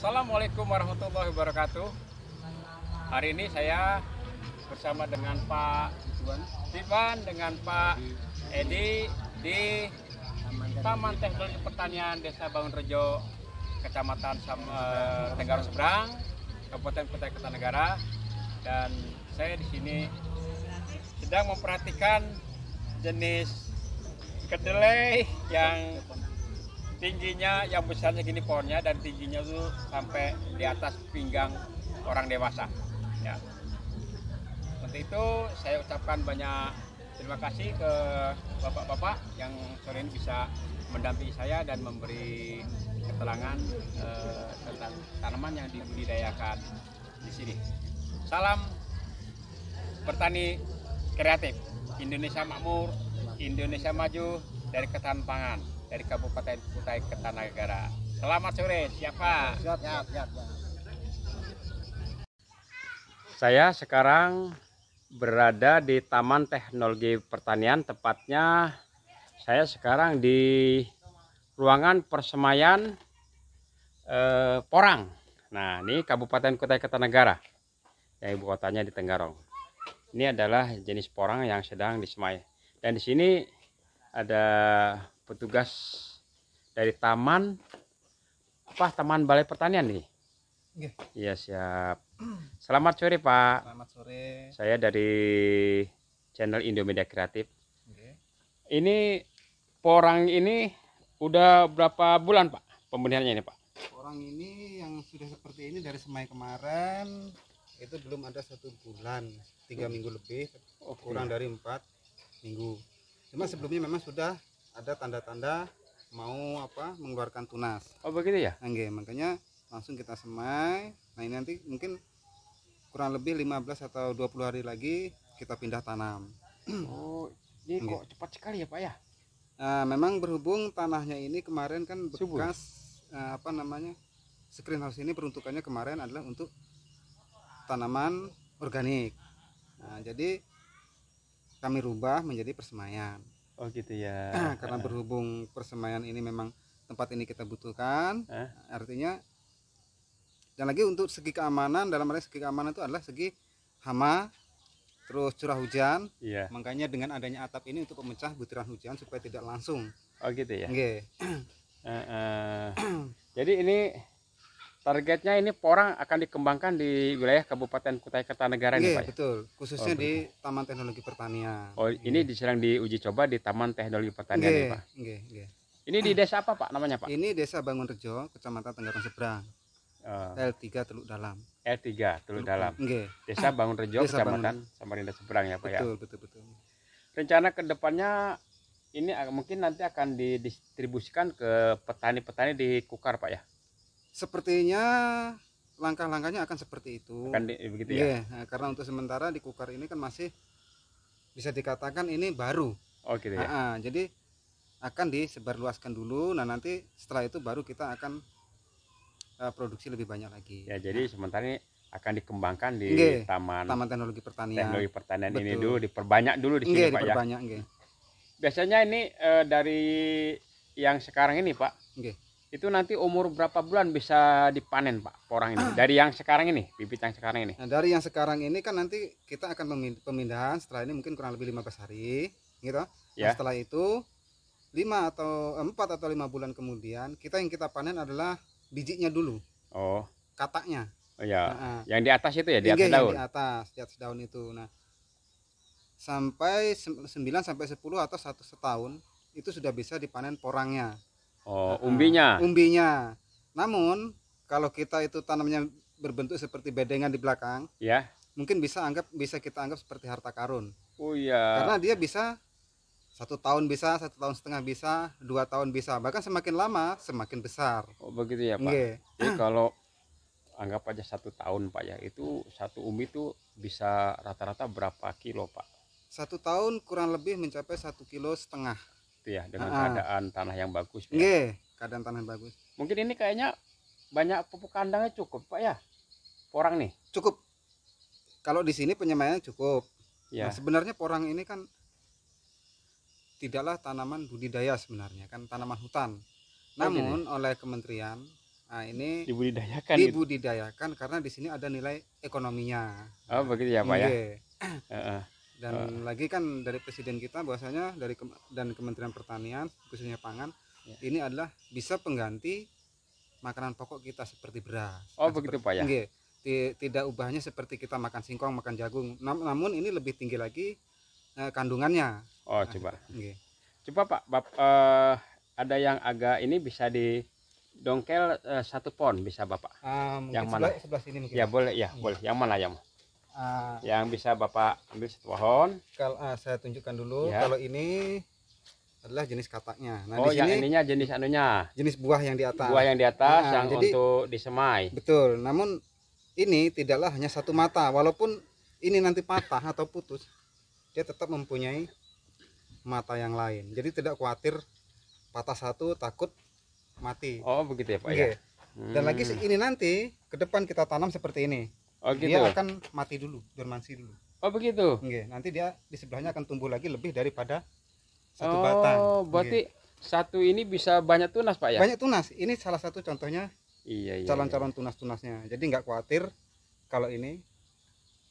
Assalamualaikum warahmatullahi wabarakatuh. Hari ini saya bersama dengan Pak Iwan dengan Pak Edi di Taman Teknologi Pertanian Desa Bangunrejo, Kecamatan Tenggarong Seberang, Kabupaten Kutai Kartanegara. Dan saya di sini sedang memperhatikan jenis kedelai yang tingginya, yang besarnya gini pohonnya, dan tingginya itu sampai di atas pinggang orang dewasa. Ya. Untuk itu saya ucapkan banyak terima kasih ke bapak-bapak yang sore ini bisa mendampingi saya dan memberi keterangan tentang tanaman yang dibudidayakan di sini. Salam bertani kreatif, Indonesia makmur, Indonesia maju dari ketahanan pangan. Dari Kabupaten Kutai Kartanegara. Selamat sore, siapa? Siap. Saya sekarang berada di Taman Teknologi Pertanian, tepatnya saya sekarang di ruangan persemaian Porang. Nah, ini Kabupaten Kutai Kartanegara, yang ibu kotanya di Tenggarong. Ini adalah jenis porang yang sedang disemai. Dan di sini ada petugas dari Taman Balai Pertanian nih. Iya, siap. Selamat sore, Pak. Selamat sore. Saya dari channel Indomedia Kreatif. Ini porang ini udah berapa bulan, Pak, pembudidayanya ini, Pak? Orang ini yang sudah seperti ini dari semai kemarin itu belum ada 1 bulan, 3 minggu lebih, kurang dari 4 minggu. Cuma sebelumnya memang sudah ada tanda-tanda mau mengeluarkan tunas. Oh, begitu ya? Oke, makanya langsung kita semai. Nah, ini nanti mungkin kurang lebih 15 atau 20 hari lagi kita pindah tanam. Oh, ini kok cepat sekali ya, Pak ya? Nah, memang berhubung tanahnya ini kemarin kan Subur. bekas screen house ini peruntukannya kemarin adalah untuk tanaman organik. Nah, jadi kami rubah menjadi persemaian. Oh, gitu ya. Karena berhubung persemaian ini memang tempat ini kita butuhkan, artinya, dan lagi untuk segi keamanan, dalam arti segi keamanan itu adalah segi hama, terus curah hujan. Iya. Makanya dengan adanya atap ini untuk pemecah butiran hujan supaya tidak langsung. Oh, gitu ya. Oke. Jadi ini targetnya ini porang akan dikembangkan di wilayah Kabupaten Kutai Kartanegara ini, Pak. Betul, khususnya di Taman Teknologi Pertanian. Oh, ini sedang diuji coba di Taman Teknologi Pertanian ya, Pak. Ini di desa apa, Pak, namanya, Pak? Ini Desa Bangunrejo, Kecamatan Tenggarong Seberang. L3 Teluk Dalam. L3 Teluk Dalam. Nggih. Desa Bangunrejo, Desa Kecamatan Samarinda Seberang ya, Pak ya. Betul. Rencana kedepannya ini mungkin nanti akan didistribusikan ke petani-petani di Kukar, Pak ya. Sepertinya langkah-langkahnya akan seperti itu. Begitu ya. Nah, karena untuk sementara di Kukar ini kan masih bisa dikatakan ini baru. Oh, gitu ya. Jadi akan disebarluaskan dulu. Nah, nanti setelah itu baru kita akan produksi lebih banyak lagi. Ya, jadi sementara ini akan dikembangkan di Taman Teknologi Pertanian. Teknologi Pertanian ini dulu, diperbanyak dulu di sini, Pak ya. Biasanya ini dari yang sekarang ini, Pak. Itu nanti umur berapa bulan bisa dipanen, Pak, porang ini? Dari yang sekarang ini, bibit yang sekarang ini. Nah, dari yang sekarang ini kan nanti kita akan pemindahan setelah ini mungkin kurang lebih 15 hari, gitu. Ya. Nah, setelah itu 4 atau 5 bulan kemudian kita panen adalah bijinya dulu. Oh. Kataknya. Oh ya. Yang di atas itu ya, di atas daun. Di atas daun itu. Nah, sampai 9 sampai 10 atau 1 setahun itu sudah bisa dipanen porangnya. Oh, umbinya. Namun kalau kita itu tanamnya berbentuk seperti bedengan di belakang, ya, mungkin bisa kita anggap seperti harta karun. Oh iya. Karena dia bisa 1 tahun bisa, 1,5 tahun bisa, 2 tahun bisa, bahkan semakin lama semakin besar. Oh, begitu ya, Pak. Jadi kalau anggap aja 1 tahun, Pak ya, itu satu umbi itu bisa rata-rata berapa kilo, Pak? 1 tahun kurang lebih mencapai 1,5 kilo. Ya, dengan keadaan tanah yang bagus. Keadaan tanah yang bagus. Mungkin ini kayaknya banyak pupuk kandangnya cukup, Pak ya, porang nih. Cukup. Kalau di sini penyemaiannya cukup. Ya. Nah, sebenarnya porang ini kan tidaklah tanaman budidaya sebenarnya, kan tanaman hutan. Namun oleh kementerian Nah, ini dibudidayakan gitu. dibudidayakan karena di sini ada nilai ekonominya. Oh begitu ya Pak ya. Nggih. Heeh. Dan lagi kan dari presiden kita bahwasanya dan Kementerian Pertanian khususnya pangan Ya. ini adalah bisa pengganti makanan pokok kita seperti beras. Oh begitu Pak ya. Nggih. Tidak ubahnya seperti kita makan singkong, makan jagung. Namun ini lebih tinggi lagi kandungannya. Oh coba. Nggih. Coba Pak, ada yang agak ini bisa didongkel 1 pon bisa Bapak. Yang mana? Sebelah sini mungkin. Ya boleh ya, boleh. Yang mana yang? Ah, Yang bisa Bapak ambil 1 pohon. kalau saya tunjukkan dulu, Ya. kalau ini adalah jenis kataknya. Nah, Oh di yang sini ininya jenis anunya, jenis buah yang di atas. buah yang di atas Nah, yang jadi- untuk disemai. Betul. Namun ini tidaklah hanya satu mata, walaupun ini nanti patah atau putus, dia tetap mempunyai mata yang lain. Jadi tidak khawatir patah satu takut mati. Oh begitu ya Pak Oke. ya. Dan lagi ini nanti ke depan kita tanam seperti ini. Oh gitu. Dia akan mati dulu, dormansi dulu. Oh begitu. Oke. Nanti dia di sebelahnya akan tumbuh lagi lebih daripada satu Oh batang. berarti satu ini bisa banyak tunas Pak ya. Banyak tunas. Ini salah satu contohnya Iya iya. calon-calon tunas-tunasnya. Jadi nggak khawatir kalau ini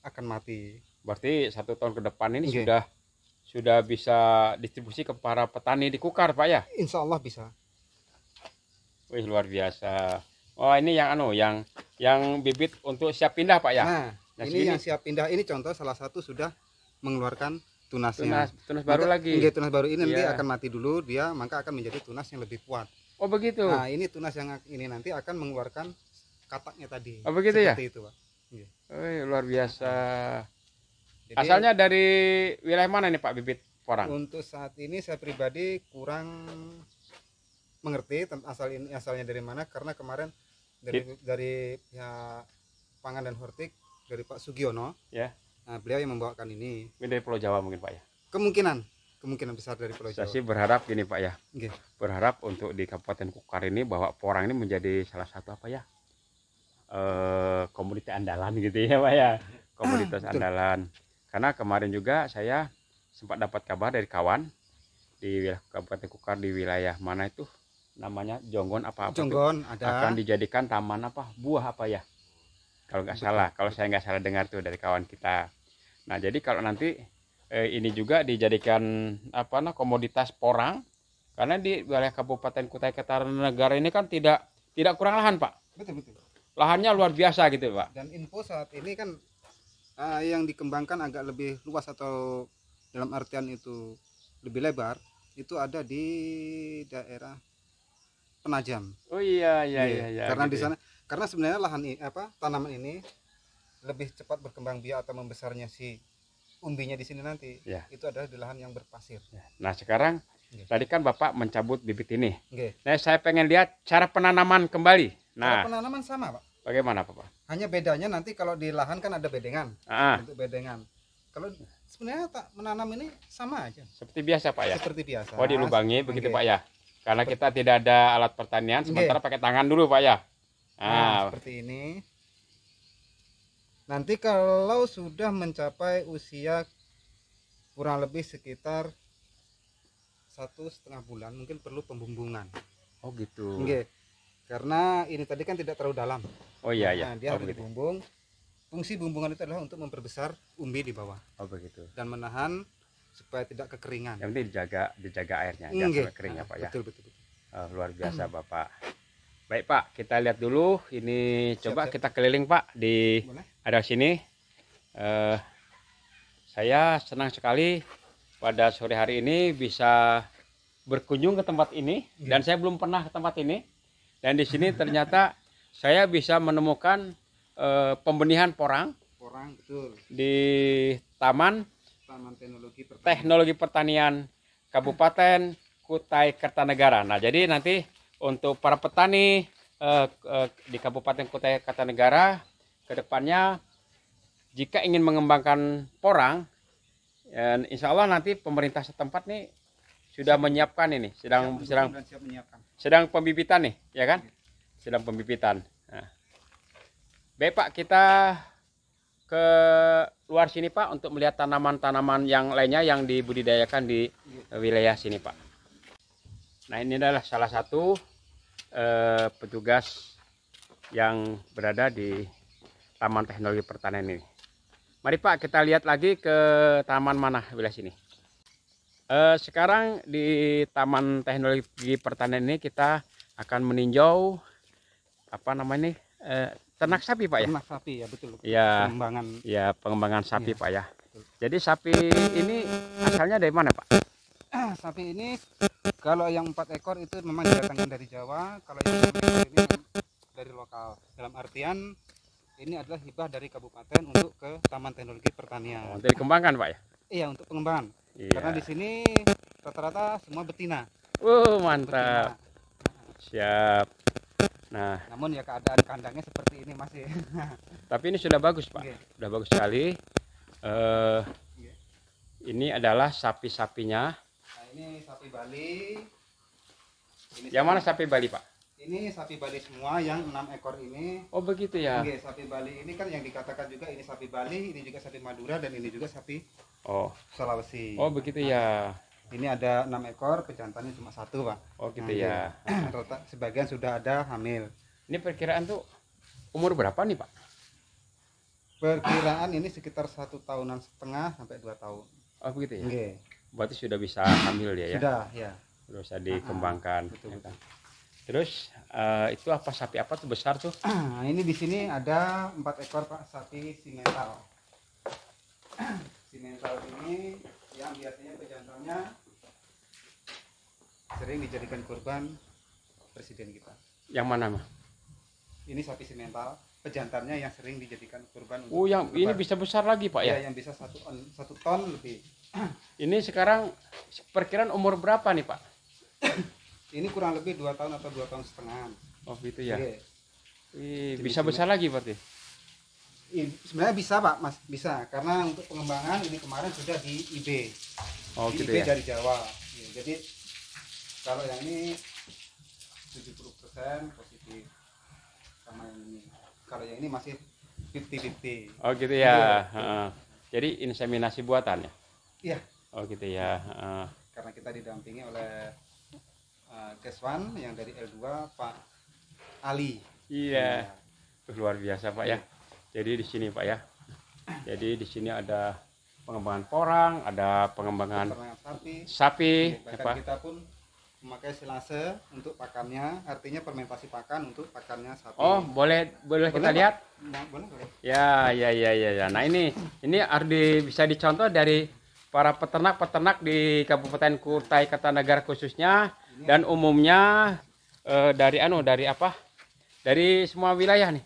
akan mati. Berarti 1 tahun ke depan ini Oke. sudah bisa distribusi ke para petani di Kukar Pak ya. Insya Allah bisa. Wih luar biasa. Oh ini yang yang bibit untuk siap pindah Pak ya. Nah, Nah, ini segini. yang siap pindah. Ini contoh salah satu sudah mengeluarkan tunasnya. Tunas baru lagi. Tunas baru ini nanti Iya. akan mati dulu, dia maka akan menjadi tunas yang lebih kuat. Oh begitu. Nah, ini tunas yang ini nanti akan mengeluarkan kataknya tadi. Oh, begitu ya? Seperti itu, Pak. Iya. Wih, luar biasa. Jadi, Asalnya dari wilayah mana nih Pak bibit porang? untuk saat ini saya pribadi kurang mengerti asalnya dari mana, karena kemarin dari pihak Pangan dan Hortik dari Pak Sugiono, Ya. nah, beliau yang membawakan ini. Ini dari Pulau Jawa mungkin Pak ya. Kemungkinan besar dari Pulau Saya Jawa. sih berharap gini Pak ya. Nggih. Berharap untuk di Kabupaten Kukar ini bahwa porang ini menjadi salah satu apa ya? Komoditi andalan gitu ya Pak ya. Komoditas Betul. andalan. Karena kemarin juga saya sempat dapat kabar dari kawan di wilayah Kabupaten Kukar di wilayah mana itu namanya Jonggon apa tuh? Jonggon ada. Akan dijadikan taman apa buah apa ya kalau nggak salah, kalau saya nggak salah dengar tuh dari kawan kita. Nah jadi kalau nanti ini juga dijadikan komoditas porang, karena di wilayah Kabupaten Kutai Kartanegara ini kan tidak kurang lahan Pak, Betul. lahannya luar biasa gitu Pak. Dan info saat ini kan yang dikembangkan agak lebih luas, atau dalam artian itu lebih lebar, itu ada di daerah Penajam. Oh iya Iya. Karena gitu di sana, karena sebenarnya tanaman ini lebih cepat berkembang biak atau membesarnya si umbinya di sini nanti. Ya. Itu adalah di lahan yang berpasir. ya. Nah sekarang Iya. tadi kan Bapak mencabut bibit ini. Oke. Nah saya pengen lihat cara penanaman kembali. Cara Nah penanaman sama, Pak. bagaimana Pak? Hanya bedanya nanti kalau di lahan kan ada bedengan. Untuk bedengan. Kalau sebenarnya menanam ini sama aja. Seperti biasa Pak ya. Seperti biasa. Oh dilubangi begitu Oke. Pak ya. Karena kita tidak ada alat pertanian, sementara pakai tangan dulu Pak ya. Nah, seperti ini. Nanti kalau sudah mencapai usia kurang lebih sekitar 1,5 bulan, mungkin perlu pembumbungan. Oh gitu. Oke. Karena ini tadi kan tidak terlalu dalam. Oh iya Nah, dia harus begitu. dibumbung. Fungsi bumbungan itu adalah untuk memperbesar umbi di bawah Oh begitu. dan menahan supaya tidak kekeringan. Yang penting dijaga airnya, jangan Nggih. sampai kering ya Pak ya. Betul. Luar biasa Bapak. Baik Pak, kita lihat dulu. Ini coba Siap. kita keliling Pak di Boleh? ada sini. Saya senang sekali pada sore hari ini bisa berkunjung ke tempat ini, dan saya belum pernah ke tempat ini. Dan di sini ternyata saya bisa menemukan pembenihan porang Orang betul. di Taman Taman Teknologi Teknologi Pertanian Kabupaten Kutai Kartanegara. Nah, jadi nanti untuk para petani di Kabupaten Kutai Kartanegara ke depannya jika ingin mengembangkan porang, insya Allah nanti pemerintah setempat nih sudah menyiapkan ini, sedang siap menyiapkan. sedang pembibitan nih, ya kan? Sedang pembibitan. Nah. Baik Pak, kita ke luar sini Pak untuk melihat tanaman-tanaman yang lainnya yang dibudidayakan di wilayah sini Pak. Nah ini adalah salah satu petugas yang berada di Taman Teknologi Pertanian ini. Mari Pak, kita lihat lagi ke taman mana wilayah sini. Sekarang di Taman Teknologi Pertanian ini kita akan meninjau apa namanya ini, ternak sapi Pak ya? Ternak sapi ya, betul. Ya, Pengembangan. ya pengembangan sapi Ya, Pak ya. betul. Jadi sapi ini asalnya dari mana Pak? Sapi ini kalau yang 4 ekor itu memang didatangkan dari Jawa, kalau yang 6 ekor ini memang dari lokal. Dalam artian ini adalah hibah dari kabupaten untuk ke Taman Teknologi Pertanian. Untuk dikembangkan Pak ya? Iya, untuk pengembangan. Iya. Karena di sini rata-rata semua betina. Mantap. Siap. Nah, Namun ya keadaan kandangnya seperti ini masih. tapi ini sudah bagus Pak. Oke. Sudah bagus sekali. Ini adalah sapi-sapinya. Nah, ini sapi Bali. Ini Yang mana sapi Bali Pak? Ini sapi Bali semua yang 6 ekor ini. Oh begitu ya. Oke, sapi Bali ini kan yang dikatakan juga ini sapi Bali, ini juga sapi Madura, dan ini juga sapi Oh, Sulawesi. oh begitu ya. Ini ada 6 ekor, pejantannya cuma 1 Pak. Oh gitu Nah, ya. Sebagian sudah ada hamil. Ini perkiraan tuh umur berapa nih Pak? Perkiraan ini sekitar 1,5 tahunan sampai 2 tahun. Oh begitu ya. Oke. Berarti sudah bisa hamil dia ya. Sudah, ya. Sudah bisa dikembangkan. Betul, Ya betul. kan? Terus itu apa sapi apa tuh besar tuh? Nah, ini di sini ada 4 ekor Pak sapi simental. Simental ini yang biasanya pejantannya sering dijadikan kurban presiden kita. Yang mana mah? Ini sapi simental, pejantannya yang sering dijadikan kurban. Oh yang ini bisa besar lagi Pak ya? Ya, yang bisa 1 ton lebih. Ini sekarang perkiraan umur berapa nih Pak? Ini kurang lebih 2 tahun atau 2,5 tahun. Oh gitu ya. Oke. Bisa besar lagi berarti? Sebenarnya bisa Pak, Mas, bisa. Karena untuk pengembangan ini kemarin sudah di IB. Oh Di gitu IB ya. dari Jawa. Ya, jadi kalau yang ini 70% positif sama yang ini. Kalau yang ini masih 50-50. Oh gitu ya. Heeh. Jadi inseminasi buatan ya? Iya, Oh gitu ya. Heeh. karena kita didampingi oleh Keswan yang dari L2 Pak Ali. Iya. Luar biasa Pak ya. Jadi di sini Pak ya. Jadi di sini ada pengembangan porang, ada pengembangan Peternakan sapi. sapi, Bahkan apa? kita pun memakai silase untuk pakannya, artinya fermentasi pakan untuk pakannya sapi. Oh, boleh kita Boleh, Pak? lihat? Boleh, boleh. Ya. Nah, ini harus bisa dicontoh dari para peternak-peternak di Kabupaten Kutai Kartanegara khususnya dan umumnya dari apa? Dari semua wilayah nih.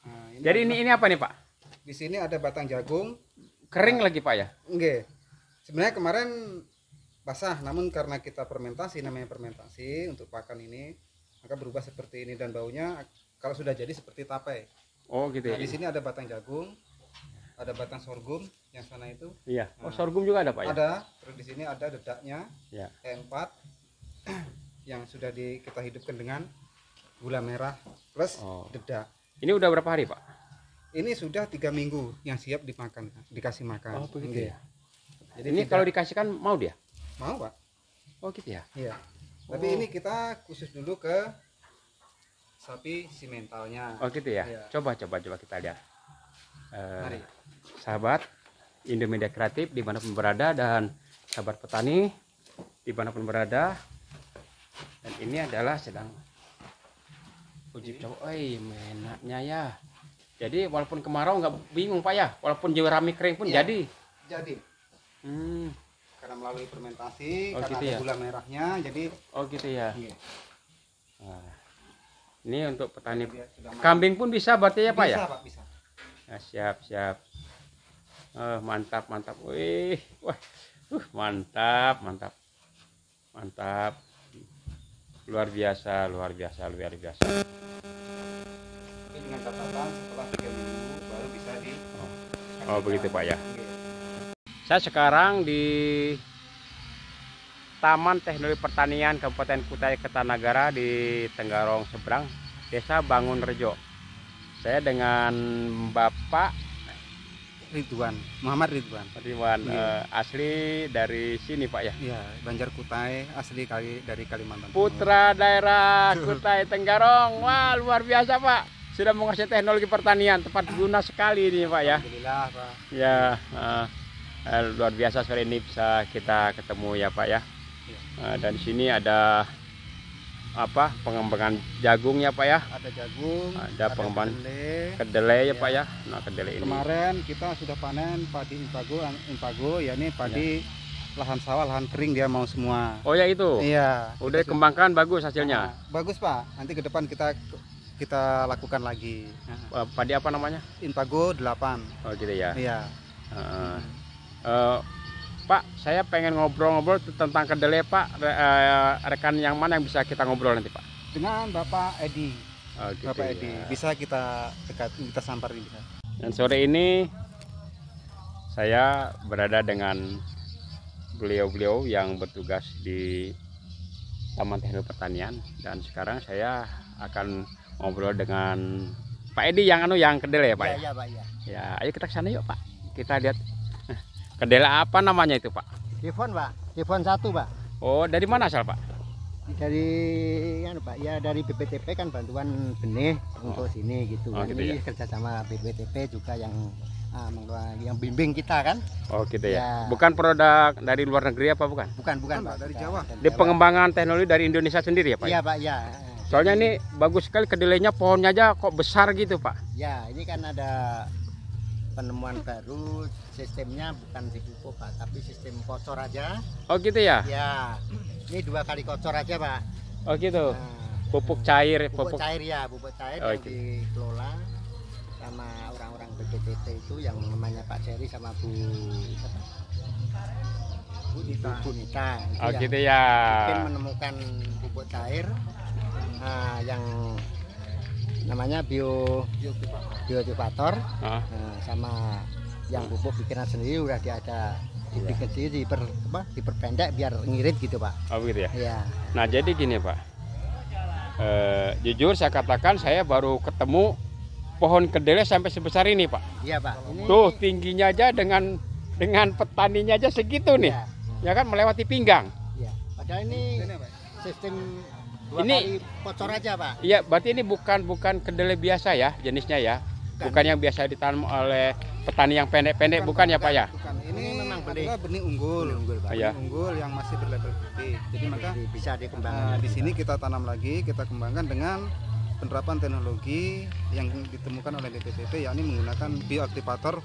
Nah, Jadi ini apa nih, Pak? di sini ada batang jagung. Kering lagi, Pak ya? Enggak. Sebenarnya kemarin basah, namun karena kita fermentasi, namanya fermentasi untuk pakan ini, maka berubah seperti ini dan baunya kalau sudah jadi seperti tape. Oh, gitu Nah, ya. di sini ada batang jagung, ada batang sorghum yang sana itu. Iya. Oh, sorghum juga ada, Pak ya? Ada, terus di sini ada dedaknya, Ya. E4 yang sudah kita hidupkan dengan gula merah plus Oh. dedak. Ini udah berapa hari, Pak? Ini sudah 3 minggu yang siap dimakan, dikasih makan. Oh, begitu Enggak. ya. Jadi Ini tidak- kalau dikasihkan mau dia? mau Pak. Oh, gitu ya. Iya. Tapi Oh. ini kita khusus dulu ke sapi simentalnya. Oh, gitu ya. Iya. Coba kita lihat. Mari. Sahabat Indomedia Kreatif dimanapun berada dan sahabat petani dimanapun berada, dan ini adalah sedang uji coba. Menaknya ya. Jadi walaupun kemarau nggak bingung Pak ya, walaupun jerami kering pun Iya. jadi. Jadi Hmm. karena melalui fermentasi, Oh, karena gitu ada ya. gula merahnya, jadi Oh gitu ya. iya, Nah, ini untuk petani dia sudah kambing pun bisa berarti ya Pak ya. bisa Pak, bisa. Nah, siap. Mantap. Wih, wah, mantap. Luar biasa. Tapi dengan catatan setelah 3 minggu baru bisa di. Oh, begitu Pak ya. Iya. Saya sekarang di Taman Teknologi Pertanian Kabupaten Kutai Kartanegara di Tenggarong Seberang, Desa Bangun Rejo. Saya dengan Bapak Muhammad Ridwan. Ridwan, Iya. asli dari sini Pak ya. Iya, Banjar Kutai, asli dari Kalimantan. Timur. Putra daerah Kutai Tenggarong. Wah, luar biasa Pak. sudah menguasai teknologi pertanian, tepat guna sekali ini Pak ya. Alhamdulillah Pak. Ya, luar biasa sore ini bisa kita ketemu ya Pak ya. Dan di sini ada apa, pengembangan jagung ya Pak ya. Ada jagung, Ada pengembangan kedelai. kedelai ya Ya. Pak ya. Nah kedelai ini. Kemarin kita sudah panen padi impago, ya ini padi lahan sawah, lahan kering dia mau semua. Oh ya itu. Iya. Udah dikembangkan bagus hasilnya. Bagus Pak. Nanti ke depan kita lakukan lagi. Padi apa namanya? Impago 8. Oh gitu ya. Iya. Pak, saya pengen ngobrol-ngobrol tentang kedelai Pak. Rekan yang mana yang bisa kita ngobrol nanti Pak? Dengan Bapak Edi. Oh, gitu Bapak ya. Edi. Bisa kita kita samperin bisa. Dan sore ini saya berada dengan beliau-beliau yang bertugas di Taman Teknologi Pertanian, dan sekarang saya akan ngobrol dengan Pak Edi yang kedelai ya Pak. Iya Pak ya. Ya, ayo kita ke sana yuk Pak. Kita lihat kedelai apa namanya itu Pak? Devon Pak, Devon 1 Pak. Oh, dari mana asal Pak? Dari Pak, ya dari BPTP kan bantuan benih untuk sini gitu. Oh, gitu Ini ya. kerjasama BPTP juga yang bimbing kita kan. Oh gitu ya. Ya. Bukan produk dari luar negeri apa bukan? Bukan Bukan, Pak, dari bukan. Jawa. Dari Di Jawa. pengembangan teknologi dari Indonesia sendiri ya Pak? Iya Pak ya. Soalnya ini bagus sekali kedelainya, pohonnya aja kok besar gitu Pak. Ya ini kan ada penemuan baru, sistemnya bukan di pupuk Pak, tapi sistem kocor aja. Oh gitu ya? Ya, ini 2 kali kocor aja Pak. Oh gitu. Nah, Pupuk cair, pupuk cair ya, pupuk cair Oh, yang itu. dikelola sama orang-orang BPTP itu yang namanya Pak Ceri sama Bu Nita. Bu Nita itu Oh yang gitu ya. mungkin menemukan pupuk cair yang namanya bioaktivator Ah, sama yang pupuk bikinan sendiri udah ada dibikin sendiri diperpendek biar ngirit gitu Pak. oh begitu ya. Iya. Nah jadi gini Pak, jujur saya katakan saya baru ketemu pohon kedelai sampai sebesar ini Pak. Iya Pak. Tuh tingginya aja dengan petaninya aja segitu nih, Iya. ya kan, melewati pinggang. Iya. Padahal ini sistem 2 Ini- kali kocor aja Pak. Iya, berarti ini bukan kedelai biasa ya jenisnya ya, bukan yang biasa ditanam oleh petani yang pendek-pendek, bukan ya Pak ya? Bukan. Ini Ini memang benih. adalah benih unggul. Unggul Pak. Iya. Benih unggul yang masih berlabel putih. Jadi maka Bisa dikembangkan. di sini kita tanam lagi, kita kembangkan dengan penerapan teknologi yang ditemukan oleh BPTP, yakni menggunakan bioaktivator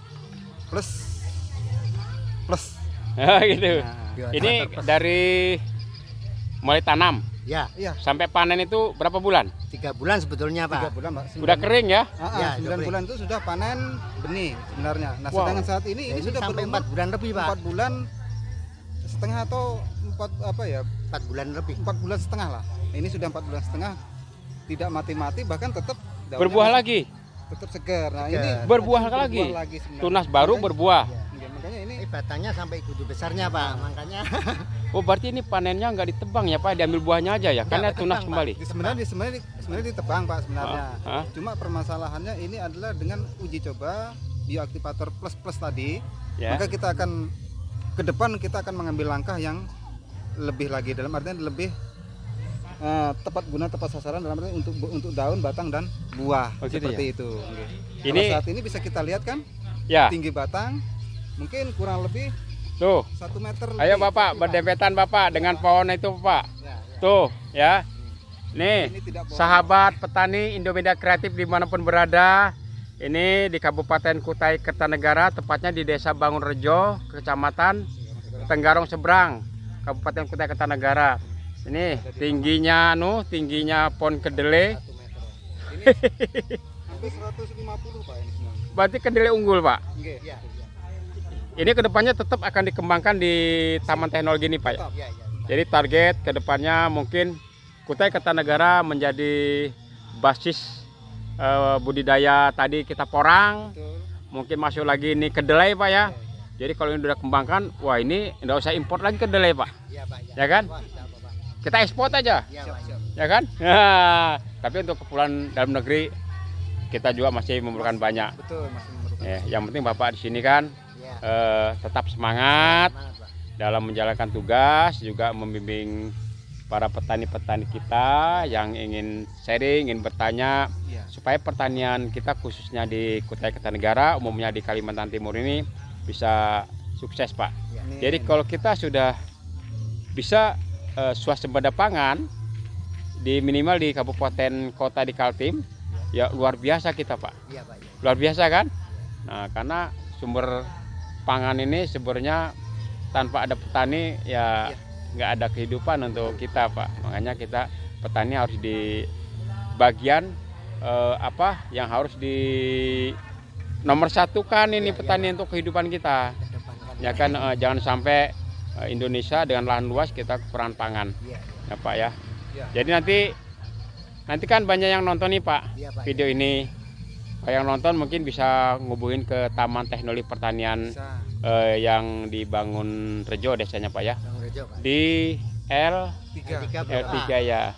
plus. Gitu. Nah, Ini dari mulai tanam Ya, iya, sampai panen itu berapa bulan? 3 bulan sebetulnya 3 Pak. bulan Pak. Udah kering ya? Ya, 9 udah bulan itu sudah panen benih sebenarnya. Nah, Wow. sedangkan saat ini Ya, ini sudah sampai berumur 4 bulan lebih Pak. 4 bulan setengah atau 4 apa ya? 4 bulan lebih. 4 bulan setengah lah. Ini sudah 4 bulan setengah, tidak mati-mati, bahkan tetap daunnya Berbuah masih lagi, tetap segar. Nah, Segar. ini berbuah masih lagi. sebenarnya. tunas baru Makanya- berbuah. Ya. Iya, makanya ini Ini batangnya sampai gudu besarnya Pak. Makanya Oh berarti ini panennya nggak ditebang ya Pak, diambil buahnya aja ya, karena Nggak, tunas ditebang, kembali. sebenarnya ditebang Pak sebenarnya. Hah? Cuma permasalahannya ini adalah dengan uji coba bioaktivator plus tadi, Ya. maka kita akan ke depan kita akan mengambil langkah yang lebih lagi, dalam artian lebih tepat guna, tepat sasaran, dalam artian untuk daun, batang dan buah. Oh, gitu seperti itu. Oke. Ini Kalau saat ini bisa kita lihat kan ya, tinggi batang mungkin kurang lebih tuh. 1 meter. Ayo lebih. Bapak, Tapi, berdempetan Bapak dengan pohon itu Pak. ya, ya. Tuh ya. Nih, ini tidak bohong. sahabat petani Indomedia Kreatif dimanapun berada, ini di Kabupaten Kutai Kertanegara, tepatnya di Desa Bangunrejo, Kecamatan Tenggarong Seberang, Kabupaten Kutai Kertanegara. Ini tingginya pohon kedelai. 1 meter. Ini hampir 150 Pak ini sebenarnya. Berarti kedelai unggul Pak. Oke. Ya, ya. Ini kedepannya tetap akan dikembangkan di Taman Teknologi ini Pak. Ya? Tetap. Ya, ya. Jadi target kedepannya mungkin Kutai Kertanegara menjadi basis budidaya tadi kita porang. Betul. Mungkin masuk lagi ini kedelai Pak ya. Jadi kalau ini udah kembangkan, wah ini nggak usah import lagi kedelai Pak. Ya, Pak. Ya kan? Wah, siap, Pak. Kita ekspor aja, Ya, Siap, Pak. siap. ya kan? Nah, tapi untuk keperluan dalam negeri kita juga masih memerlukan banyak. Betul, masih memerlukan. Ya, yang penting Bapak di sini kan Ya. tetap semangat Semangat, Pak. dalam menjalankan tugas, juga membimbing para petani-petani kita yang ingin sharing, ingin bertanya. Iya. supaya pertanian kita khususnya di Kutai Kartanegara, umumnya di Kalimantan Timur ini bisa sukses, Pak. Jadi kalau kita sudah bisa swasembada pangan di minimal di kabupaten kota di Kaltim, ya luar biasa kita, Pak. Iya, Pak. Ya. Luar biasa kan? Nah, karena sumber pangan ini sebenarnya tanpa ada petani ya nggak ada kehidupan untuk kita, Pak. Makanya kita petani harus di bagian apa yang harus di nomor satu kan ini petani untuk kehidupan kita. Ya kan jangan sampai Indonesia dengan lahan luas kita kekurangan pangan. Ya, Pak ya. Jadi nanti kan banyak yang nonton nih, Pak, video ini. Kalau yang nonton mungkin bisa ngubungin ke Taman Teknologi Pertanian yang dibangun Rejo desanya, Pak ya. Di L3 ya.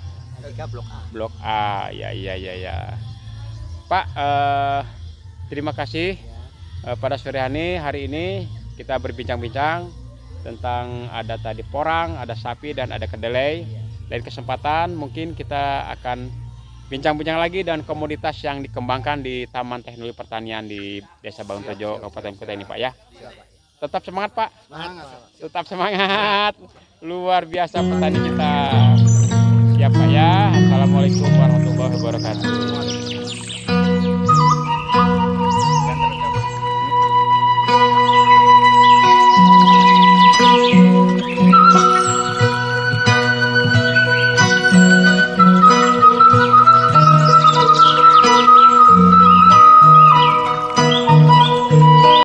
Blok A. Ya. Pak, terima kasih pada sore hari ini kita berbincang-bincang tentang ada tadi porang, ada sapi dan ada kedelai. Lain kesempatan mungkin kita akan bincang-bincang lagi dan komoditas yang dikembangkan di Taman Teknologi Pertanian di Desa Bangun Rejo, Kabupaten Kutai ini, Pak ya. Tetap semangat, Pak. Tetap semangat. Luar biasa petani kita. Siap, Pak ya. Assalamualaikum warahmatullahi wabarakatuh.